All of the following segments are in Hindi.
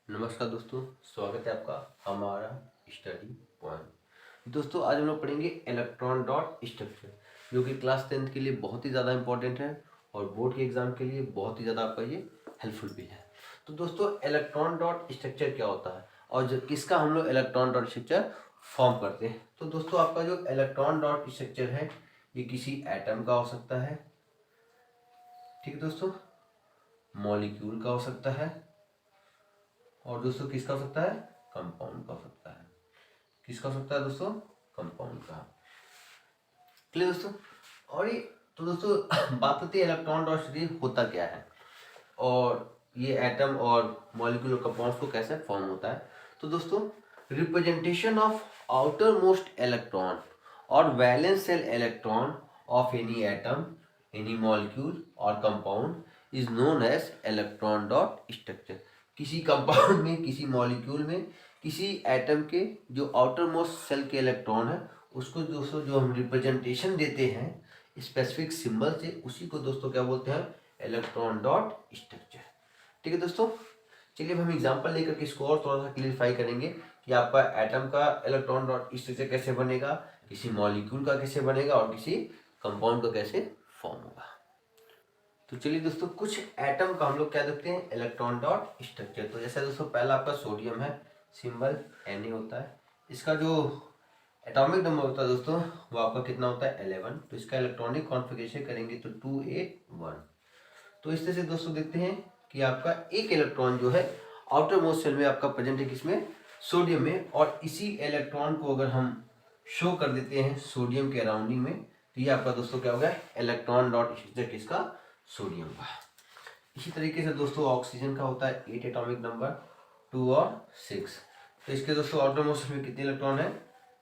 नमस्कार दोस्तों, स्वागत है आपका हमारा स्टडी पॉइंट। दोस्तों आज हम लोग पढ़ेंगे इलेक्ट्रॉन डॉट स्ट्रक्चर, जो कि क्लास 10th के लिए बहुत ही ज़्यादा इंपॉर्टेंट है और बोर्ड के एग्जाम के लिए बहुत ही ज़्यादा आपका ये हेल्पफुल भी है। तो दोस्तों इलेक्ट्रॉन डॉट स्ट्रक्चर क्या होता है और जो किसका हम लोग इलेक्ट्रॉन डॉट स्ट्रक्चर फॉर्म करते हैं। तो दोस्तों आपका जो इलेक्ट्रॉन डॉट स्ट्रक्चर है ये किसी एटम का हो सकता है, ठीक है दोस्तों, मॉलिक्यूल का हो सकता है और दोस्तों किसका हो सकता है, कंपाउंड का हो सकता है। किसका हो सकता है दोस्तों, कंपाउंड का। क्लियर दोस्तों। और ये तो दोस्तों बात होती है इलेक्ट्रॉन डॉट स्ट्रक्चर होता क्या है और ये एटम और मॉलिक्यूल और कंपाउंड्स को कैसे फॉर्म होता है। तो दोस्तों representation of outermost electron और valence shell electron of any atom, any molecule और compound is known as electron dot structure. किसी कंपाउंड में, किसी मॉलिक्यूल में, किसी एटम के जो आउटर मोस्ट सेल के इलेक्ट्रॉन है उसको दोस्तों जो हम रिप्रेजेंटेशन देते हैं स्पेसिफिक सिंबल से, उसी को दोस्तों क्या बोलते हैं, इलेक्ट्रॉन डॉट स्ट्रक्चर। ठीक है दोस्तों, चलिए अब हम एग्जांपल लेकर के इसको और थोड़ा सा क्लियरिफाई करेंगे कि आपका एटम का इलेक्ट्रॉन डॉट स्ट्रक्चर कैसे बनेगा, किसी मॉलिक्यूल का कैसे बनेगा और किसी कंपाउंड का कैसे फॉर्म होगा। तो चलिए दोस्तों कुछ एटम का हम लोग क्या देखते हैं, इलेक्ट्रॉन डॉट स्ट्रक्चर। तो जैसे दोस्तों पहला आपका सोडियम है, सिंबल Na होता है। इसका जो एटॉमिक नंबर होता है दोस्तों वो आपका कितना होता है 11। तो इसका इलेक्ट्रॉनिक कॉन्फ़िगरेशन करेंगे तो 281। तो इस तरह से दोस्तों देखते हैं कि आपका एक इलेक्ट्रॉन जो है आउटर मोस्ट सेल में आपका प्रेजेंट है, किसमें, सोडियम में। और इसी इलेक्ट्रॉन को अगर हम शो कर देते हैं सोडियम के अराउंडिंग में तो ये आपका दोस्तों क्या हो गया, इलेक्ट्रॉन डॉट स्ट्रक्चर किसका, सोडियम का। इसी तरीके से दोस्तों ऑक्सीजन का होता है 8 एटॉमिक नंबर, 2 और 6। तो इसके दोस्तों आउटर मोस्ट में कितने इलेक्ट्रॉन है,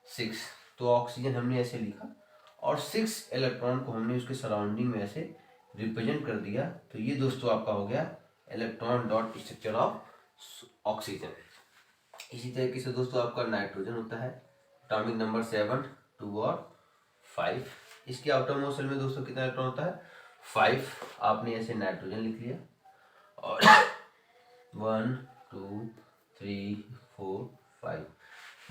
6। तो ऑक्सीजन हमने ऐसे लिखा और 6 इलेक्ट्रॉन को हमने उसके सराउंडिंग में ऐसे रिप्रेजेंट कर दिया। तो ये दोस्तों आपका हो गया electron dot structure of oxygen. इसी तरीके से दोस्तों आपका नाइट्रोजन होता है, एटॉमिक नंबर 7, 2 और 5। इसके आउटर मोस्ट सेल में दोस्तों कितना इलेक्ट्रॉन होता है, 5। आपने ऐसे नाइट्रोजन लिख लिया और 1 2 3 4 5,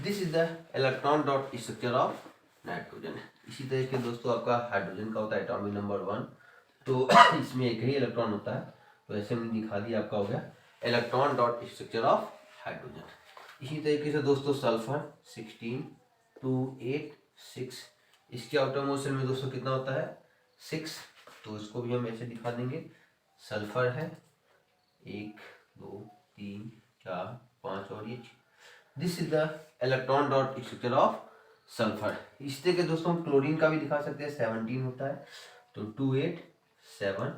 this is the electron dot structure of nitrogen. इसी तरीके दोस्तों आपका हाइड्रोजन का होता है एटॉमिक नंबर 1। तो इसमें एक ही इलेक्ट्रॉन होता है, तो ऐसे हमने दिखा दिया, आपका हो गया electron dot structure of hydrogen. इसी तरीके से दोस्तों सल्फर 16 2 8 6। इसके आउटर मोस्ट सेल में दोस्तों कितना होता है, 6। तो इसको भी हम ऐसे दिखा देंगे, सल्फर है 1 2 3 4 5 और ये 6। This is the electron dot structure of sulphur. इस तरह के दोस्तों हम क्लोरीन का भी दिखा सकते हैं, 17 होता है। तो 2 8 7।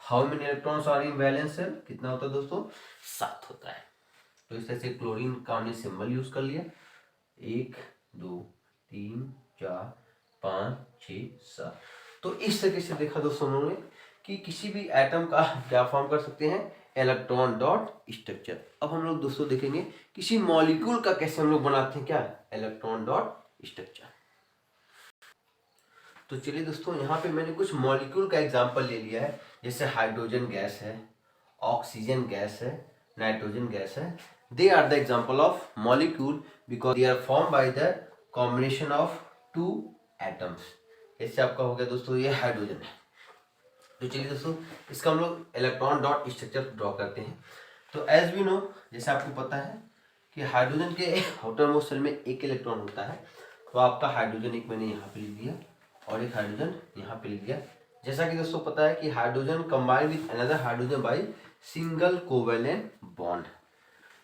How many electrons are in valence shell, कितना होता है दोस्तों, 7 होता है। तो इस तरह से क्लोरीन का हमने सिंबल यूज कर लिया, 1 2 3 4 5 6 7। तो इस तरीके से देखा दोस्तों उन्होंने कि किसी भी एटम का क्या फॉर्म कर सकते हैं, इलेक्ट्रॉन डॉट स्ट्रक्चर। अब हम लोग दोस्तों देखेंगे किसी मॉलिक्यूल का कैसे हम लोग बनाते हैं, क्या, इलेक्ट्रॉन डॉट स्ट्रक्चर। तो चलिए दोस्तों यहाँ पे मैंने कुछ मॉलिक्यूल का एग्जांपल ले लिया है, जैसे हाइड्रोजन गैस है, ऑक्सीजन गैस है, नाइट्रोजन गैस है। They are the example of molecule because they are form by the combination of 2 atoms. जैसे आपका हो गया दोस्तों ये हाइड्रोजन है। तो चलिए दोस्तों इसका हम लोग इलेक्ट्रॉन डॉट स्ट्रक्चर ड्रॉ करते हैं। तो एज वी नो, जैसे आपको पता है कि हाइड्रोजन के आउटर मोस्ट शेल में एक इलेक्ट्रॉन होता है। तो आपका हाइड्रोजन एक मैंने यहाँ पे लिख दिया और एक हाइड्रोजन यहाँ पे लिख दिया। जैसा कि दोस्तों पता है कि hydrogen combine with another hydrogen by single covalent bond.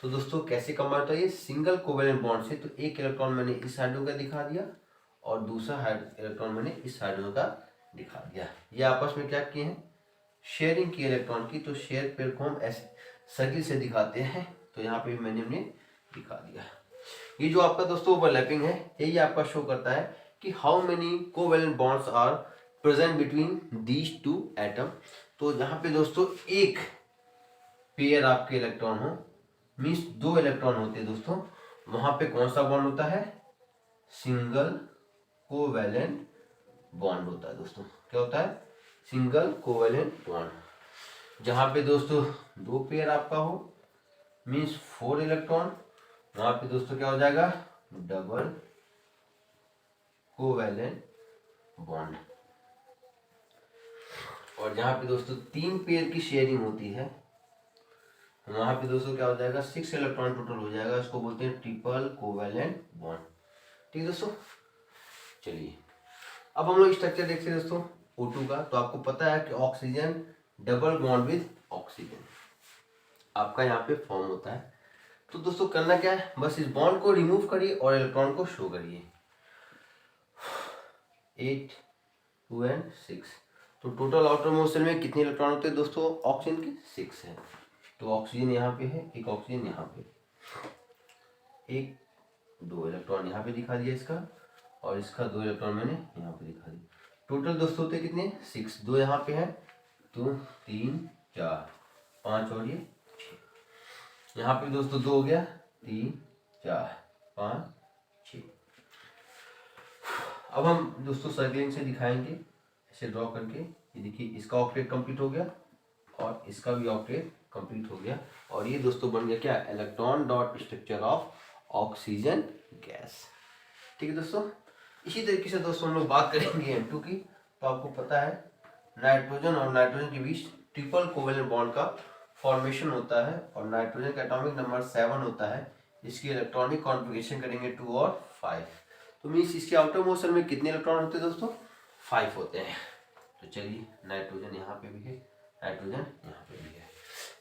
तो दोस्तों कैसे कंबाइन होता है ये, सिंगल कोवेलेंट बॉन्ड से। तो एक इलेक्ट्रॉन मैंने इस हाइड्रोजन का दिखा दिया और दूसरा इलेक्ट्रॉन मैंने इस हाइड्रोजन का दिखा दिया। ये आपस में क्या किए हैं, शेयरिंग की इलेक्ट्रॉन की। तो शेयर पेयर को हम ऐसे सर्किल से दिखाते हैं। तो यहाँ पे मैंने दिखा दिया। ये जो आपका दोस्तों ओवरलैपिंग है यही आपका शो करता है कि how many covalent bonds are present between these 2 atom. तो यहाँ पे दोस्तों एक पेयर आपके इलेक्ट्रॉन हो, मीन्स 2 इलेक्ट्रॉन होते हैं दोस्तों, वहां पे कौन सा बॉन्ड होता है, सिंगल कोवेलेंट बॉन्ड होता है दोस्तों। क्या होता है, सिंगल कोवेलेंट बॉन्ड। जहां पे दोस्तों 2 पेयर आपका हो, मीन्स 4 इलेक्ट्रॉन, वहां पे दोस्तों क्या हो जाएगा, डबल कोवैलेंट बॉन्ड। और जहां पे दोस्तों 3 पेयर की शेयरिंग होती है, वहां पे दोस्तों क्या हो जाएगा, 6 इलेक्ट्रॉन टोटल हो जाएगा। इसको बोलते हैं ट्रिपल कोवैलेंट बॉन्ड। ठीक है दोस्तों, चलिए अब हम लोग स्ट्रक्चर देखते हैं दोस्तों O2 का। तो आपको पता है कि oxygen double bond with oxygen आपका यहाँ पे फॉर्म होता है। तो दोस्तों करना क्या है, बस इस बॉन्ड को रिमूव करिए और इलेक्ट्रॉन को शो करिए। 8 2 and 6। तो टोटल आउटर मोशन में कितने इलेक्ट्रॉन होते हैं दोस्तों, ऑक्सीजन के 6 है। तो ऑक्सीजन यहाँ पे है, एक ऑक्सीजन यहाँ पे, एक 2 इलेक्ट्रॉन यहाँ पे दिखा दिया इसका, और इसका 2 इलेक्ट्रॉन मैंने यहाँ पे दिखा दिया। टोटल दोस्तों होते कितने, 6। 2 यहाँ पे है, तो 3 4 5 और ये 6। यहाँ पे दोस्तों 2 हो गया, 3 4 5 6। अब हम दोस्तों सर्कलिंग से दिखाएंगे, ऐसे ड्रॉ करके। ये देखिए इसका ऑक्टेट कंप्लीट हो गया और इसका भी ऑक्टेट कंप्लीट हो गया। और ये दोस्तों बन गया क्या, electron dot structure of oxygen gas. ठीक है दोस्तों, इसी तरीके से दोस्तों हम लोग बात करेंगे M2 की। तो आपको पता है नाइट्रोजन और नाइट्रोजन के बीच ट्रिपल कोवेलेंट बॉन्ड का फॉर्मेशन होता है, और नाइट्रोजन का एटॉमिक नंबर 7 होता है। इसकी इलेक्ट्रॉनिक कॉन्फ़िगरेशन करेंगे 2 और 5। तो मीन्स इसके आउटर मोशन में कितने इलेक्ट्रॉन होते हैं दोस्तों, 5 होते हैं। तो चलिए नाइट्रोजन यहाँ पे भी है, नाइट्रोजन यहाँ पे भी है।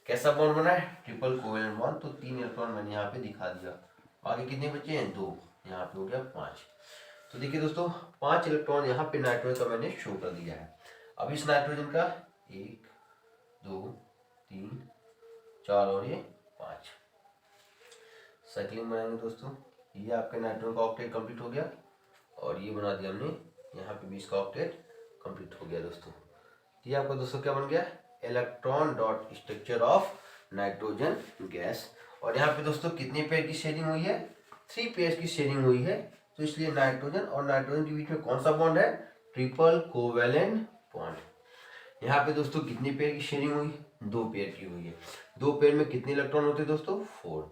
कैसा बॉन्ड बना है, ट्रिपल कोवेलेंट बॉन्ड। तो 3 इलेक्ट्रॉन मैंने यहाँ पे दिखा दिया। आगे कितने बचे हैं, 2। यहाँ पे हो गया 5। तो देखिए दोस्तों 5 इलेक्ट्रॉन यहाँ पे नाइट्रोजन का मैंने शो कर दिया है। अब इस नाइट्रोजन का 1 2 3 4 और ये 5 साइक्लिंग बनाएंगे दोस्तों। ये आपके नाइट्रोजन का ऑक्टेट कंप्लीट हो गया, और ये बना दिया हमने यहाँ पे 20 का ऑक्टेट कंप्लीट हो गया दोस्तों। ये आपका दोस्तों क्या बन गया, electron dot structure of nitrogen gas. और यहाँ पे दोस्तों कितने पेयर की शेयरिंग हुई है, 3 पेयर की शेयरिंग हुई है। तो इसलिए नाइट्रोजन और नाइट्रोजन के बीच में कौन सा बॉन्ड है, ट्रिपल कोवेलेंट बॉन्ड। यहाँ पे दोस्तों कितने पेयर की शेयरिंग हुई, 2 पेयर की हुई है। 2 पेयर में कितने इलेक्ट्रॉन होते हैं दोस्तों, 4।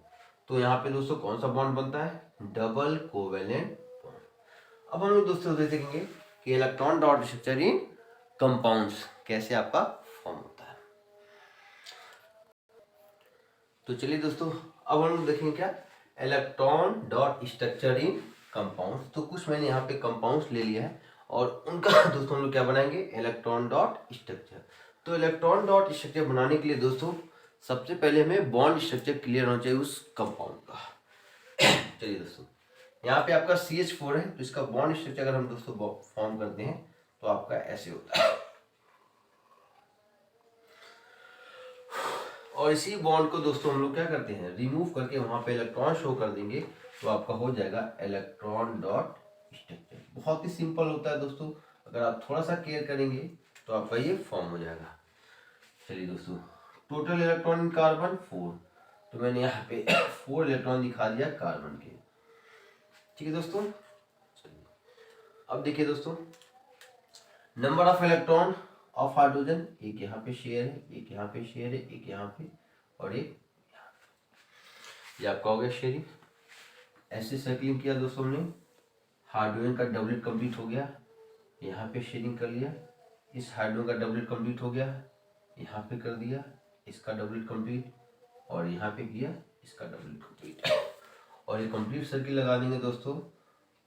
तो यहाँ पे दोस्तों कौन सा बॉन्ड बनता है, डबल कोवेलेंट बॉन्ड। अब हम लोग दोस्तों देखेंगे कि electron dot structure in compounds कैसे आपका फॉर्म होता है। तो चलिए दोस्तों अब हम लोग देखेंगे क्या, electron dot structure in compounds. तो कुछ मैंने यहाँ पे कंपाउंड्स ले लिया है, और उनका दोस्तों हम लोग क्या बनाएंगे, इलेक्ट्रॉन डॉट स्ट्रक्चर। तो इलेक्ट्रॉन डॉट स्ट्रक्चर बनाने के लिए दोस्तों सबसे पहले हमें बॉन्ड स्ट्रक्चर क्लियर होना चाहिए उस कंपाउंड का। चलिए दोस्तों यहाँ पे आपका CH4 है, तो इसका बॉन्ड स्ट्रक्चर अगर हम दोस्तों फॉर्म करते हैं तो आपका ऐसे होता है। और इसी बॉन्ड को दोस्तों हम लोग क्या करते हैं, रिमूव करके वहां पे इलेक्ट्रॉन शो कर देंगे। तो आपका हो जाएगा इलेक्ट्रॉन डॉट स्ट्रक्चर। बहुत ही सिंपल होता है दोस्तों, अगर आप थोड़ा सा केयर करेंगे तो आपका ये फॉर्म हो जाएगा। चलिए दोस्तों टोटल इलेक्ट्रॉन इन कार्बन 4। तो मैंने यहाँ पे 4 इलेक्ट्रॉन दिखा दिया कार्बन के। ठीक है दोस्तों, चलिए अब देखिए दोस्तों number of electron of hydrogen, एक यहाँ पे शेयर है, एक यहाँ पे शेयर है, एक यहाँ पे और एक यहाँ पे। ये आपका हो गया शेयरिंग। ऐसे सर्कलिंग किया दोस्तों हमने, हाइड्रोजन का डबलेट कंप्लीट हो गया, यहाँ पे शेयरिंग कर लिया। इस हाइड्रोजन का डबलेट कंप्लीट हो गया, यहाँ पे कर दिया इसका डबलेट कंप्लीट, और यहाँ पे किया इसका डबलेट कंप्लीट। और ये कंप्लीट सर्किल लगा देंगे दोस्तों,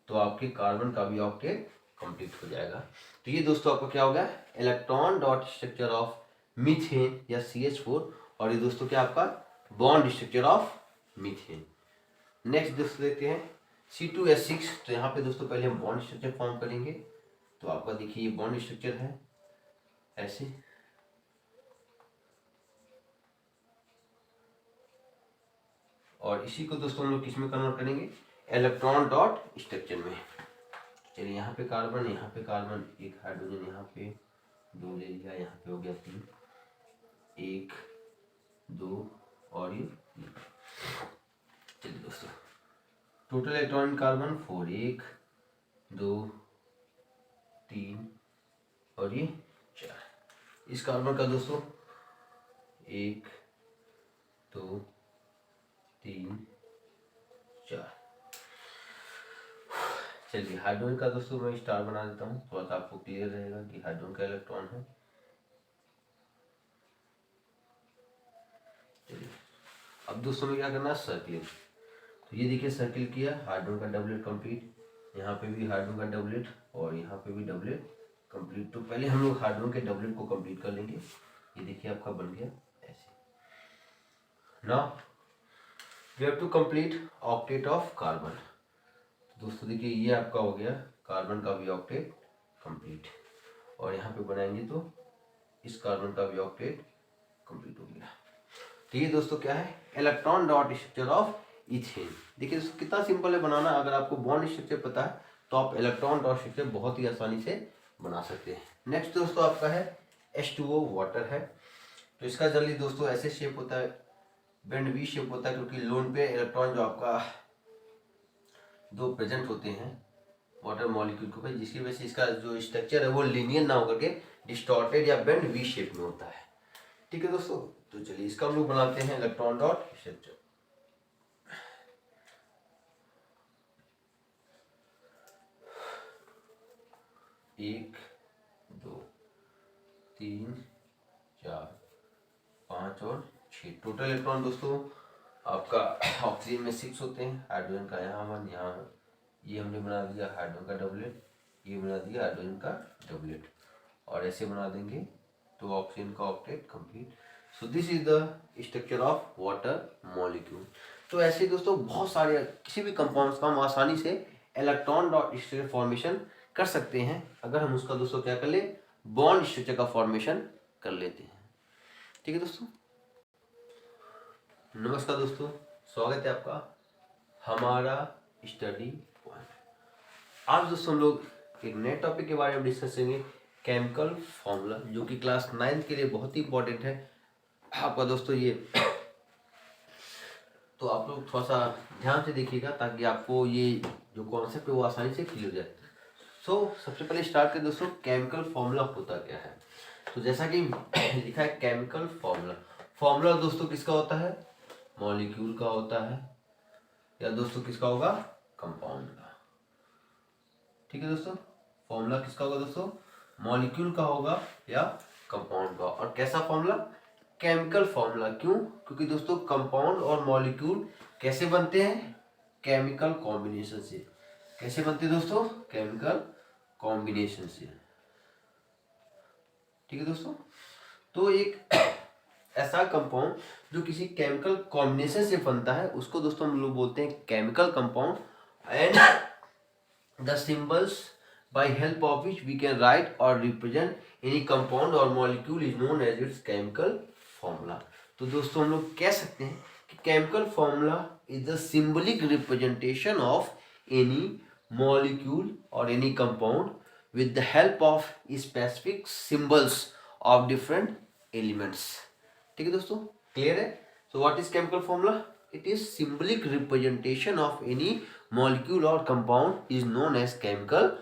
तो आपके कार्बन का भी ऑक्टेट कंप्लीट हो जाएगा। तो ये दोस्तों आपका क्या होगा, electron dot structure of methane या CH4। और ये दोस्तों क्या आपका bond structure of methane. Next दोस्तों देखते हैं C2H6। तो यहाँ पे दोस्तों पहले हम बॉन्ड स्ट्रक्चर फॉर्म करेंगे। तो आपका देखिए ये बॉन्ड स्ट्रक्चर है ऐसे, और इसी को दोस्तों हम लोग किस में कन्वर्ट करेंगे, इलेक्ट्रॉन डॉट स्ट्रक्चर में। चलिए यहाँ पे कार्बन, यहाँ पे कार्बन, एक हाइड्रोजन यहाँ पे 2 ले लिया, यहाँ पे हो गया 3, 1 2 और ये 3। चलिए दोस्तों टोटल इलेक्ट्रॉन कार्बन 4, 1 2 3 और ये 4। इस कार्बन का दोस्तों 1 2 3 4। चलिए हाइड्रोजन का दोस्तों मैं स्टार बना देता हूँ, थोड़ा सा आपको क्लियर रहेगा कि हाइड्रोजन का इलेक्ट्रॉन है। चलिए अब दोस्तों में क्या करना है, सर्किल। तो ये देखिए सर्किल किया, हाइड्रोजन का डबलेट कंप्लीट, यहाँ पे भी हाइड्रोजन का डबलेट और यहाँ पे भी डबलेट कंप्लीट। तो पहले हम लोग हाइड्रोजन के डबलेट को कंप्लीट कर लेंगे। ये देखिए आपका बन गया ऐसे। Now we have to complete octet of carbon. दोस्तों देखिए ये आपका हो गया कार्बन का भी ऑक्टेट कंप्लीट, और यहाँ पे बनाएंगे तो इस कार्बन का भी ऑक्टेट कंप्लीट हो गया। तो ये दोस्तों क्या है, electron dot structure of ethane. देखिए दोस्तों कितना सिंपल है बनाना। अगर आपको बॉन्ड स्ट्रक्चर पता है तो आप इलेक्ट्रॉन डॉट स्ट्रक्चर बहुत ही आसानी से बना सकते हैं। नेक्स्ट दोस्तों आपका है H2O वाटर है। तो इसका जल्दी दोस्तों ऐसे शेप होता है, बेंड वी शेप होता है, क्योंकि लोन पे इलेक्ट्रॉन जो आपका दो प्रेजेंट होते हैं वाटर मॉलिक्यूल के ऊपर, जिसकी वजह से इसका जो स्ट्रक्चर है वो लीनियर ना होकर के डिस्टॉर्टेड या बेंड वी शेप में होता है। ठीक है दोस्तों, तो चलिए इसका हम लोग बनाते हैं इलेक्ट्रॉन डॉट स्ट्रक्चर। एक, दो, तीन, चार, 5 और 6 टोटल इलेक्ट्रॉन दोस्तों आपका ऑक्सीजन में 6 होते हैं। हाइड्रोजन का यहाँ 1, यहाँ ये हमने बना दिया हाइड्रोजन का डबलेट, ये बना दिया हाइड्रोजन का डबलेट, और ऐसे बना देंगे तो ऑक्सीजन का octet complete. So this is the structure of water molecule. तो ऐसे दोस्तों बहुत सारे किसी भी कंपाउंड्स का हम आसानी से इलेक्ट्रॉन डॉट स्ट्रक्चर फॉर्मेशन कर सकते हैं, अगर हम उसका दोस्तों क्या कर ले, बॉन्ड स्ट्रक्चर का फॉर्मेशन कर लेते हैं। ठीक है दोस्तों, नमस्कार दोस्तों, स्वागत है आपका हमारा स्टडी पॉइंट। आज दोस्तों हम लोग एक नए टॉपिक के बारे में डिस्कस करेंगे, केमिकल फॉर्मूला, जो कि क्लास 9 के लिए बहुत ही इंपॉर्टेंट है आपका दोस्तों ये। तो आप लोग थोड़ा सा ध्यान से देखिएगा ताकि आपको ये जो कॉन्सेप्ट है वो आसानी से क्लियर हो जाए। सबसे पहले स्टार्ट करें दोस्तों, केमिकल फॉर्मूला होता क्या है। तो जैसा कि लिखा है केमिकल फॉर्मूला, फॉर्मूला दोस्तों किसका होता है, मॉलिक्यूल का होता है, या दोस्तों किसका होगा, कंपाउंड का। ठीक है दोस्तों, फॉर्मूला किसका होगा दोस्तों, मॉलिक्यूल का होगा या कंपाउंड का। और कैसा फॉर्मूला, केमिकल फॉर्मूला। क्यों, क्योंकि दोस्तों कंपाउंड और मॉलिक्यूल कैसे बनते हैं, केमिकल कॉम्बिनेशन से। कैसे बनते हैं दोस्तों, केमिकल कॉम्बिनेशन से। ठीक है दोस्तों, तो एक ऐसा कंपाउंड जो किसी केमिकल कॉम्बिनेशन से बनता है उसको दोस्तों हम लोग बोलते हैं chemical compound, and the symbols by help of which we can write or represent any compound or molecule is known as its chemical formula। तो दोस्तों हम लोग कह सकते हैं कि chemical formula is the symbolic representation of any molecule or any compound with the help of specific symbols of different elements। ठीक है दोस्तों, क्लियर है। So what is chemical formula? It is symbolic representation of any molecule or compound is known as chemical